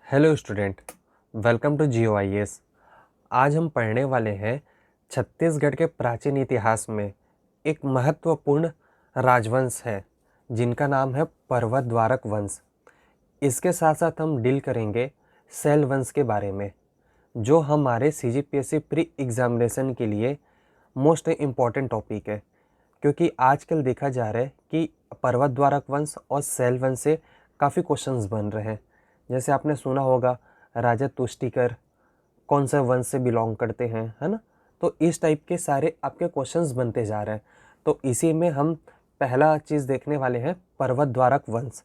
Hello student, welcome to GOIS। आज हम पढ़ने वाले हैं छत्तीसगढ़ के प्राचीन इतिहास में एक महत्वपूर्ण राजवंश है जिनका नाम है पर्वत द्वारक वंश। इसके साथ साथ हम डील करेंगे सैल वंश के बारे में, जो हमारे CGPSC प्री एग्जामिनेशन के लिए मोस्ट इम्पॉर्टेंट टॉपिक है, क्योंकि आजकल देखा जा रहा है कि पर्वत द्वारक वंश और सैल वंश से काफ़ी क्वेश्चंस बन रहे हैं। जैसे आपने सुना होगा राजा तुष्टिकर कौन से वंश से बिलोंग करते हैं, है ना। तो इस टाइप के सारे आपके क्वेश्चंस बनते जा रहे हैं। तो इसी में हम पहला चीज़ देखने वाले हैं पर्वत द्वारक वंश।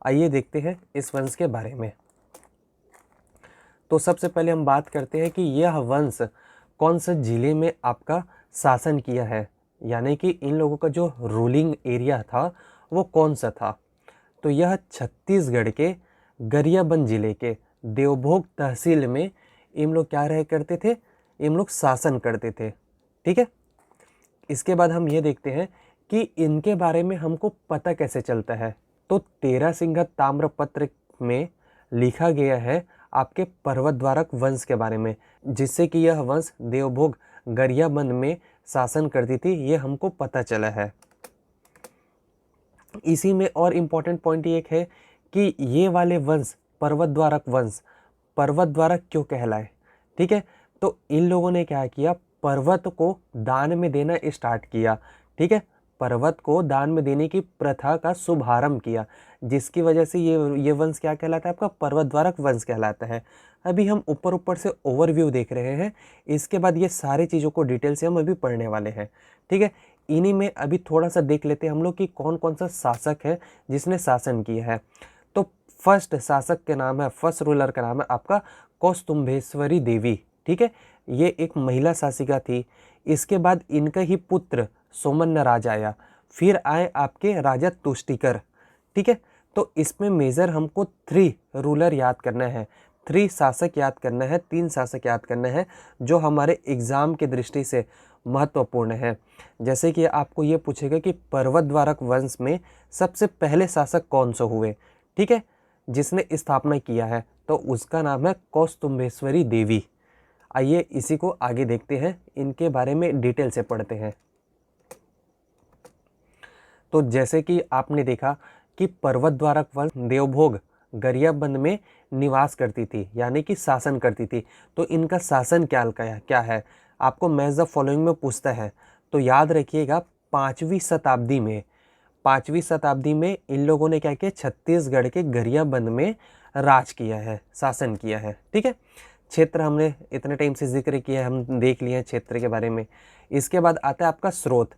आइए देखते हैं इस वंश के बारे में। तो सबसे पहले हम बात करते हैं कि यह वंश कौन से ज़िले में आपका शासन किया है, यानी कि इन लोगों का जो रूलिंग एरिया था वो कौन सा था। तो यह छत्तीसगढ़ के गरियाबंद जिले के देवभोग तहसील में इन लोग क्या रह करते थे, इन लोग शासन करते थे। ठीक है। इसके बाद हम ये देखते हैं कि इनके बारे में हमको पता कैसे चलता है। तो 13 ताम्रपत्र में लिखा गया है आपके पर्वत द्वारक वंश के बारे में, जिससे कि यह वंश देवभोग गरियाबंद में शासन करती थी, ये हमको पता चला है। इसी में और इम्पोर्टेंट पॉइंट ये है कि ये वाले वंश पर्वत द्वारक क्यों कहलाए। ठीक है। तो इन लोगों ने क्या किया, पर्वत को दान में देना स्टार्ट किया। ठीक है। पर्वत को दान में देने की प्रथा का शुभारंभ किया, जिसकी वजह से ये वंश क्या कहलाता है, आपका पर्वत द्वारक वंश कहलाता है। अभी हम ऊपर से ओवरव्यू देख रहे हैं, इसके बाद ये सारी चीज़ों को डिटेल से हम अभी पढ़ने वाले हैं। ठीक है। इन्हीं में अभी थोड़ा सा देख लेते हैं हम लोग कि कौन कौन सा शासक है जिसने शासन किया है। तो फर्स्ट शासक के नाम है, फर्स्ट रूलर का नाम है आपका कौस्तुंभेश्वरी देवी। ठीक है। ये एक महिला शासिका थी। इसके बाद इनका ही पुत्र सोमन राज आया, फिर आए आपके राजा तुष्टिकर। ठीक है। तो इसमें मेजर हमको 3 रूलर याद करना है, 3 शासक याद करना है, 3 शासक याद करना है जो हमारे एग्जाम की दृष्टि से महत्वपूर्ण है। जैसे कि आपको ये पूछेगा कि पर्वत द्वारक वंश में सबसे पहले शासक कौन से हुए, ठीक है, जिसने स्थापना किया है, तो उसका नाम है कौस्तुंभेश्वरी देवी। आइए इसी को आगे देखते हैं, इनके बारे में डिटेल से पढ़ते हैं। तो जैसे कि आपने देखा कि पर्वत द्वारक वंश देवभोग गरियाबंद में निवास करती थी, यानी कि शासन करती थी। तो इनका शासन क्या है, आपको मैच द फॉलोइंग में पूछता है, तो याद रखिएगा 5वीं शताब्दी में इन लोगों ने क्या किया, छत्तीसगढ़ के गरियाबंद में राज किया है, शासन किया है। ठीक है। क्षेत्र हमने इतने टाइम से जिक्र किया है, हम देख लिए हैं क्षेत्र के बारे में। इसके बाद आता है आपका स्रोत।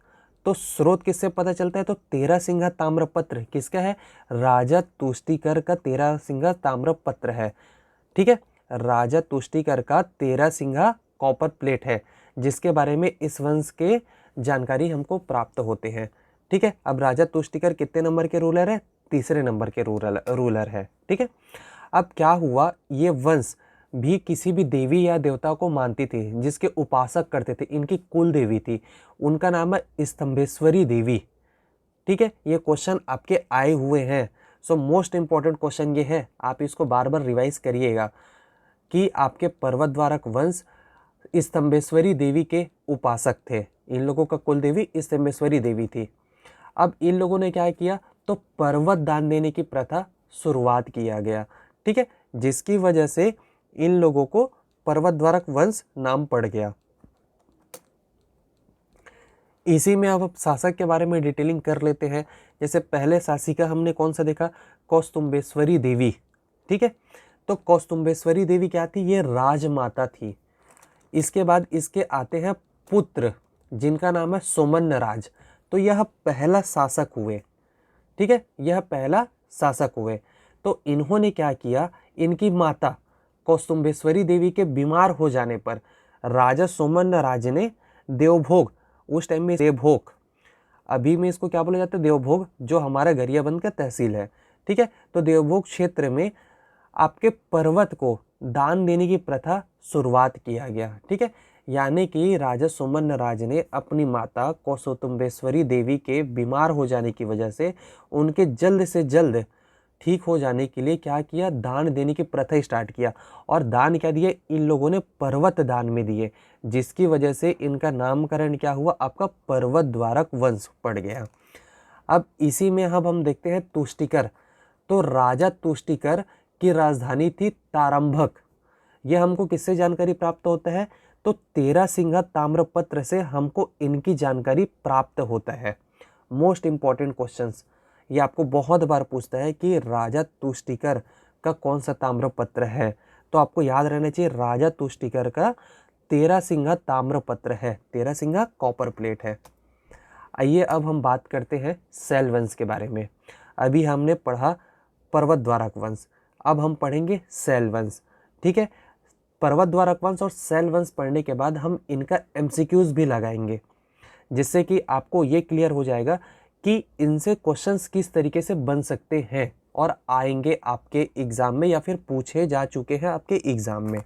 तो स्रोत किससे पता चलता है, तो 13 ताम्रपत्र किसका है, राजा तुष्टिकर का 13 ताम्रपत्र है। ठीक है। राजा तुष्टिकर का 13 कॉपर प्लेट है, जिसके बारे में इस वंश के जानकारी हमको प्राप्त होते हैं। ठीक है। अब राजा तुष्टिकर कितने नंबर के रूलर है, 3 नंबर के रूलर है। ठीक है। अब क्या हुआ, ये वंश भी किसी भी देवी या देवता को मानती थी, जिसके उपासक करते थे, इनकी कुल देवी थी, उनका नाम है स्तंभेश्वरी देवी। ठीक है। ये क्वेश्चन आपके आए हुए हैं, सो मोस्ट इंपॉर्टेंट क्वेश्चन ये है, आप इसको बार बार रिवाइज करिएगा कि आपके पर्वत द्वारक वंश स्तंभेश्वरी देवी के उपासक थे। इन लोगों का कुल देवी स्तंभेश्वरी देवी थी। अब इन लोगों ने क्या किया, तो पर्वत दान देने की प्रथा शुरुआत किया गया। ठीक है। जिसकी वजह से इन लोगों को पर्वत द्वारक वंश नाम पड़ गया। इसी में अब शासक के बारे में डिटेलिंग कर लेते हैं। जैसे पहले शासिका हमने कौन सा देखा, कौस्तुंभेश्वरी देवी। ठीक है। तो कौस्तुंभेश्वरी देवी क्या थी, ये राजमाता थी। इसके बाद इसके आते हैं पुत्र, जिनका नाम है सोमन राज। तो यह पहला शासक हुए। ठीक है। यह पहला शासक हुए। तो इन्होंने क्या किया, इनकी माता कौस्तुंभेश्वरी देवी के बीमार हो जाने पर राजा सोमन राज ने देवभोग, उस टाइम में देवभोग, अभी में इसको क्या बोला जाता है, देवभोग, जो हमारा गरियाबंद का तहसील है। ठीक है। तो देवभोग क्षेत्र में आपके पर्वत को दान देने की प्रथा शुरुआत किया गया। ठीक है। यानी कि राजा सोमन राज ने अपनी माता कौस्तुंभेश्वरी देवी के बीमार हो जाने की वजह से उनके जल्द से जल्द ठीक हो जाने के लिए क्या किया, दान देने की प्रथा स्टार्ट किया। और दान क्या दिए, इन लोगों ने पर्वत दान में दिए, जिसकी वजह से इनका नामकरण क्या हुआ, आपका पर्वत द्वारक वंश पड़ गया। अब इसी में अब हम देखते हैं तुष्टिकर। तो राजा तुष्टिकर की राजधानी थी तारंभक। यह हमको किससे जानकारी प्राप्त होता है, तो तेरासिंगा ताम्रपत्र से हमको इनकी जानकारी प्राप्त होता है। मोस्ट इंपॉर्टेंट क्वेश्चंस ये आपको बहुत बार पूछता है कि राजा तुष्टिकर का कौन सा ताम्रपत्र है, तो आपको याद रहना चाहिए राजा तुष्टिकर का तेरासिंगा ताम्रपत्र है, तेरासिंगा कॉपर प्लेट है। आइए अब हम बात करते हैं सैल वंश के बारे में। अभी हमने पढ़ा पर्वत द्वारक वंश, अब हम पढ़ेंगे सैल वंश। ठीक है, पर्वत द्वारक वंश और सैल वंश पढ़ने के बाद हम इनका एमसीक्यूज भी लगाएंगे, जिससे कि आपको ये क्लियर हो जाएगा कि इनसे क्वेश्चंस किस तरीके से बन सकते हैं और आएंगे आपके एग्जाम में या फिर पूछे जा चुके हैं आपके एग्जाम में।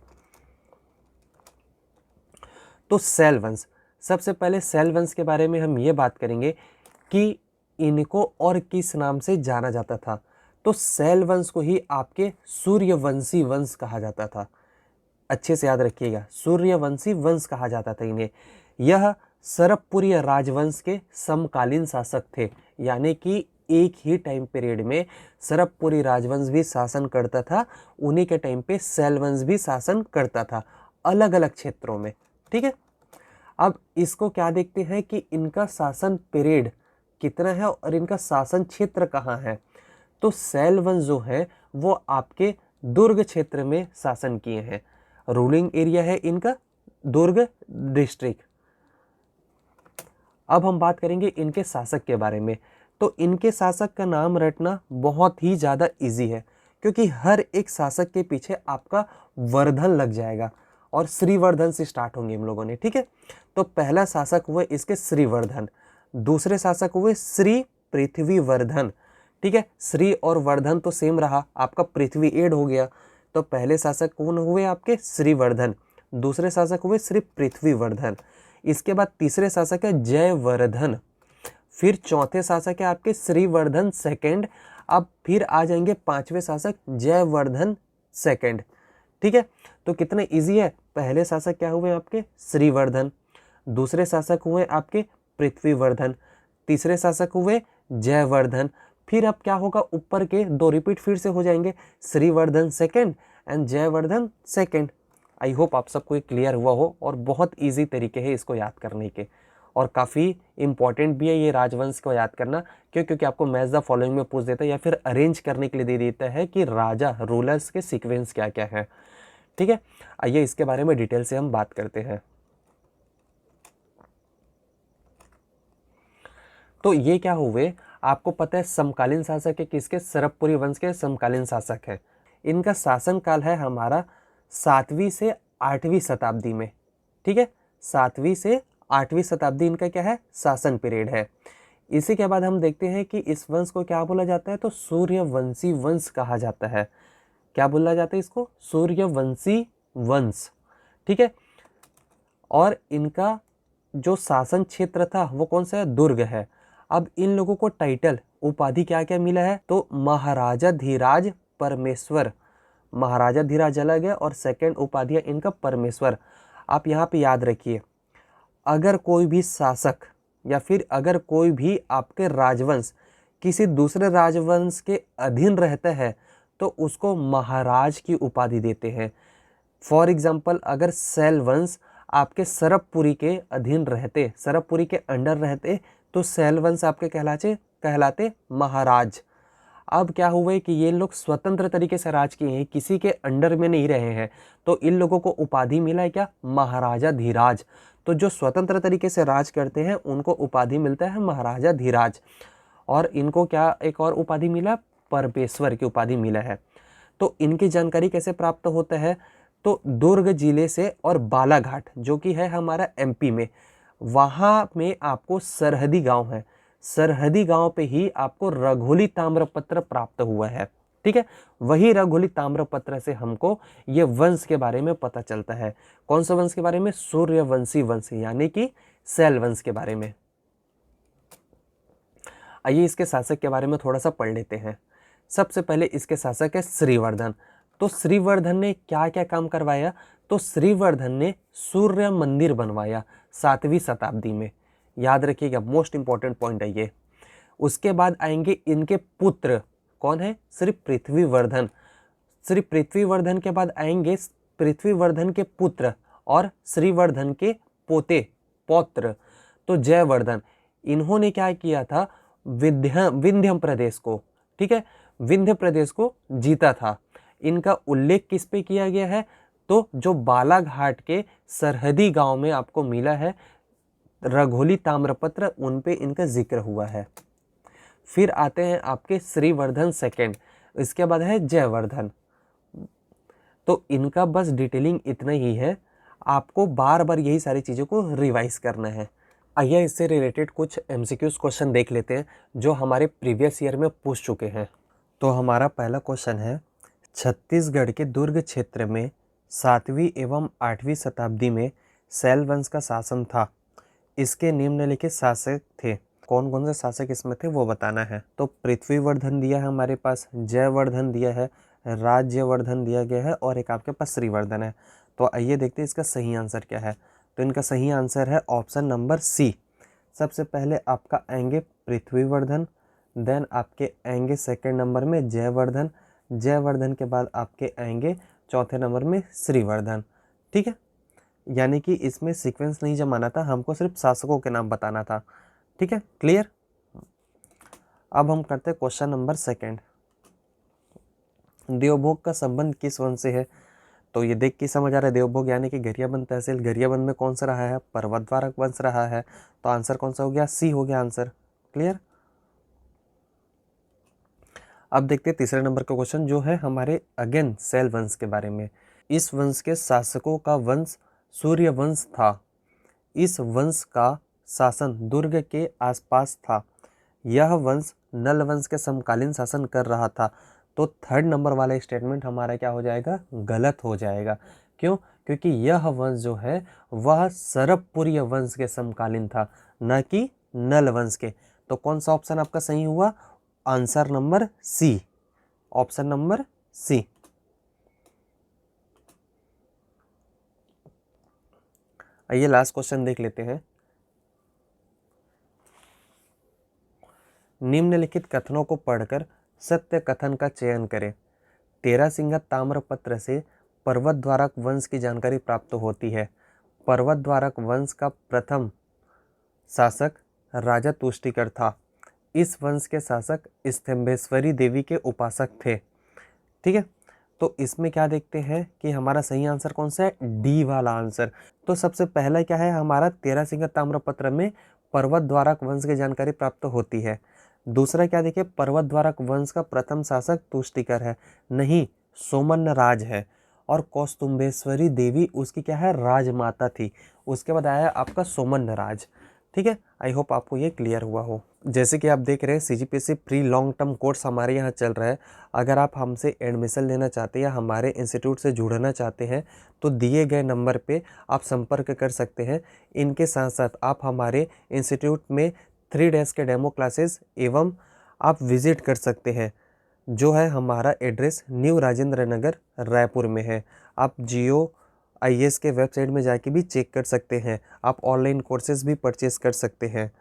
तो सैल वंश, सबसे पहले सैल वंश के बारे में हम ये बात करेंगे कि इनको और किस नाम से जाना जाता था। तो सैल वंश को ही आपके सूर्यवंशी वंश कहा जाता था। अच्छे से याद रखिएगा, सूर्यवंशी वंश कहा जाता था इन्हें। यह सरबपुरी राजवंश के समकालीन शासक थे, यानी कि एक ही टाइम पीरियड में सरबपुरी राजवंश भी शासन करता था, उन्हीं के टाइम पे सैल वंश भी शासन करता था, अलग अलग क्षेत्रों में। ठीक है, अब इसको क्या देखते हैं कि इनका शासन पीरियड कितना है और इनका शासन क्षेत्र कहाँ है। तो सैल वंश जो है वो आपके दुर्ग क्षेत्र में शासन किए हैं। रूलिंग एरिया है इनका दुर्ग डिस्ट्रिक्ट। अब हम बात करेंगे इनके शासक के बारे में। तो इनके शासक का नाम रटना बहुत ही ज़्यादा इजी है, क्योंकि हर एक शासक के पीछे आपका वर्धन लग जाएगा और श्रीवर्धन से स्टार्ट होंगे हम लोगों ने। ठीक है, तो पहला शासक हुए इसके श्रीवर्धन, दूसरे शासक हुए श्री पृथ्वीवर्धन। ठीक है, श्री और वर्धन तो सेम रहा, आपका पृथ्वी एड हो गया। तो पहले शासक कौन हुए आपके, श्रीवर्धन, दूसरे शासक हुए श्री पृथ्वीवर्धन। इसके बाद तीसरे शासक है जयवर्धन, फिर चौथे शासक है आपके श्रीवर्धन सेकंड, अब फिर आ जाएंगे पांचवें शासक जयवर्धन सेकंड। ठीक है, तो कितने इजी है। पहले शासक क्या हुए आपके श्रीवर्धन, दूसरे शासक हुए आपके पृथ्वीवर्धन, तीसरे शासक हुए जयवर्धन। फिर अब क्या होगा, ऊपर के दो रिपीट फिर से हो जाएंगे, Shrivardhan second and Jaivardhan second. I hope आप सबको क्लियर हुआ हो और बहुत इजी तरीके है इसको याद करने के, और काफ़ी इंपॉर्टेंट भी है ये राजवंश को याद करना। क्यों, क्योंकि आपको मैच द फॉलोइंग में पूछ देता है या फिर अरेंज करने के लिए दे देता है कि राजा रूलर्स के सीक्वेंस क्या क्या है। ठीक है, आइए इसके बारे में डिटेल से हम बात करते हैं। तो ये क्या हुए, आपको पता है समकालीन शासक है किसके, सरबपुरी वंश के समकालीन शासक है। इनका शासन काल है हमारा 7वीं से 8वीं शताब्दी में। ठीक है, 7वीं से 8वीं शताब्दी इनका क्या है, शासन पीरियड है। इसी के बाद हम देखते हैं कि इस वंश को क्या बोला जाता है, तो सूर्यवंशी वंश कहा जाता है। क्या बोला जाता है इसको, सूर्यवंशी वंश। ठीक है, और इनका जो शासन क्षेत्र था वो कौन सा है, दुर्ग है। अब इन लोगों को टाइटल उपाधि क्या क्या मिला है, तो महाराजा धीराज परमेश्वर, महाराजा धीराज अलग है और सेकंड उपाधि है इनका परमेश्वर। आप यहाँ पे याद रखिए, अगर कोई भी शासक या फिर अगर कोई भी आपके राजवंश किसी दूसरे राजवंश के अधीन रहता है तो उसको महाराज की उपाधि देते हैं। फॉर एग्जाम्पल, अगर सैल वंश आपके सरबपुरी के अधीन रहते, सरबपुरी के अंडर रहते, तो सैल वंश आपके कहलाते महाराज। अब क्या हुआ है कि ये लोग स्वतंत्र तरीके से राज किए हैं, किसी के अंडर में नहीं रहे हैं, तो इन लोगों को उपाधि मिला है क्या, महाराजा धीराज। तो जो स्वतंत्र तरीके से राज करते हैं उनको उपाधि मिलता है महाराजा धीराज। और इनको क्या एक और उपाधि मिला, परमेश्वर की उपाधि मिला है। तो इनकी जानकारी कैसे प्राप्त होता है, तो दुर्ग जिले से और बालाघाट जो कि है हमारा एमपी में, वहाँ में आपको सरहदी गांव है, सरहदी गांव पे ही आपको रघोली ताम्रपत्र प्राप्त हुआ है। ठीक है, वही रघोली ताम्रपत्र से हमको ये वंश के बारे में पता चलता है। कौन सा वंश के बारे में, सूर्यवंशी वंश, यानी कि सैल वंश के बारे में। आइए इसके शासक के बारे में थोड़ा सा पढ़ लेते हैं। सबसे पहले इसके शासक है श्रीवर्धन। तो श्रीवर्धन ने क्या क्या काम करवाया? तो श्रीवर्धन ने सूर्य मंदिर बनवाया 7वीं शताब्दी में। याद रखिएगा, मोस्ट इंपॉर्टेंट पॉइंट है ये। उसके बाद आएंगे इनके पुत्र, कौन है? श्री पृथ्वीवर्धन। श्री पृथ्वीवर्धन के बाद आएंगे पृथ्वीवर्धन के पुत्र और श्रीवर्धन के पोते पौत्र, तो जयवर्धन। इन्होंने क्या किया था? विंध्य प्रदेश को, ठीक है, विंध्य प्रदेश को जीता था। इनका उल्लेख किस पे किया गया है? तो जो बालाघाट के सरहदी गांव में आपको मिला है रघोली ताम्रपत्र, उन पे इनका जिक्र हुआ है। फिर आते हैं आपके श्रीवर्धन सेकंड, इसके बाद है जयवर्धन। तो इनका बस डिटेलिंग इतना ही है, आपको बार बार यही सारी चीज़ों को रिवाइज करना है। आइए इससे रिलेटेड कुछ MCQs क्वेश्चन देख लेते हैं जो हमारे प्रीवियस ईयर में पूछ चुके हैं। तो हमारा पहला क्वेश्चन है, छत्तीसगढ़ के दुर्ग क्षेत्र में 7वीं एवं 8वीं शताब्दी में सैल वंश का शासन था। इसके निम्नलिखित शासक थे। कौन कौन से शासक इसमें थे वो बताना है। तो पृथ्वीवर्धन दिया है हमारे पास, जयवर्धन दिया है, राज्यवर्धन दिया गया है और एक आपके पास श्रीवर्धन है। तो आइए देखते हैं इसका सही आंसर क्या है। तो इनका सही आंसर है ऑप्शन नंबर सी। सबसे पहले आपका आएंगे पृथ्वीवर्धन, देन आपके आएंगे सेकंड नंबर में जयवर्धन, जयवर्धन के बाद आपके आएंगे चौथे नंबर में श्रीवर्धन। ठीक है, यानी कि इसमें सीक्वेंस नहीं जमाना था, हमको सिर्फ शासकों के नाम बताना था। ठीक है, क्लियर। अब हम करते हैं क्वेश्चन नंबर सेकंड। देवभोग का संबंध किस वंश से है? तो ये देख के समझ आ रहा है, देवभोग यानी कि गरियाबंद तहसील। गरियाबंद में कौन सा रहा है? पर्वतद्वारक वंश रहा है। तो आंसर कौन सा हो गया? सी हो गया आंसर। क्लियर। अब देखते हैं तीसरे नंबर का क्वेश्चन जो है हमारे अगेन सैल वंश के बारे में। इस वंश के शासकों का वंश सूर्य वंश था। इस वंश का शासन दुर्ग के आसपास था। यह वंश नल वंश के समकालीन शासन कर रहा था। तो थर्ड नंबर वाला स्टेटमेंट हमारा क्या हो जाएगा? गलत हो जाएगा। क्यों? क्योंकि यह वंश जो है वह सरबपुरी वंश के समकालीन था, न कि नल वंश के। तो कौन सा ऑप्शन आपका सही हुआ? Answer number C, option number C. आइए लास्ट क्वेश्चन देख लेते हैं। निम्नलिखित कथनों को पढ़कर सत्य कथन का चयन करें। तेरासिंगा ताम्रपत्र से पर्वतद्वारक वंश की जानकारी प्राप्त होती है। पर्वतद्वारक वंश का प्रथम शासक राजा तुष्टिकर था। इस वंश के शासक स्तंभेश्वरी देवी के उपासक थे। ठीक है, तो इसमें क्या देखते हैं कि हमारा सही आंसर कौन सा है? डी वाला आंसर। तो सबसे पहला क्या है हमारा? तेरासिंगा ताम्रपत्र में पर्वतद्वारक वंश की जानकारी प्राप्त होती है। दूसरा क्या देखिए, पर्वतद्वारक वंश का प्रथम शासक तुष्टिकर है, नहीं सोमन राज है। और कौस्तुंभेश्वरी देवी उसकी क्या है? राजमाता थी। उसके बाद आया आपका सोमन राज। ठीक है, आई होप आपको ये क्लियर हुआ हो। जैसे कि आप देख रहे हैं CGPSC pre long term course हमारे यहाँ चल रहा है। अगर आप हमसे एडमिशन लेना चाहते हैं या हमारे इंस्टीट्यूट से जुड़ना चाहते हैं तो दिए गए नंबर पे आप संपर्क कर सकते हैं। इनके साथ साथ आप हमारे इंस्टीट्यूट में 3 डेज के डेमो क्लासेस एवं आप विजिट कर सकते हैं। जो है हमारा एड्रेस न्यू राजेंद्र नगर रायपुर में है। आप GOIS के वेबसाइट में जाके भी चेक कर सकते हैं। आप ऑनलाइन कोर्सेज भी परचेज कर सकते हैं।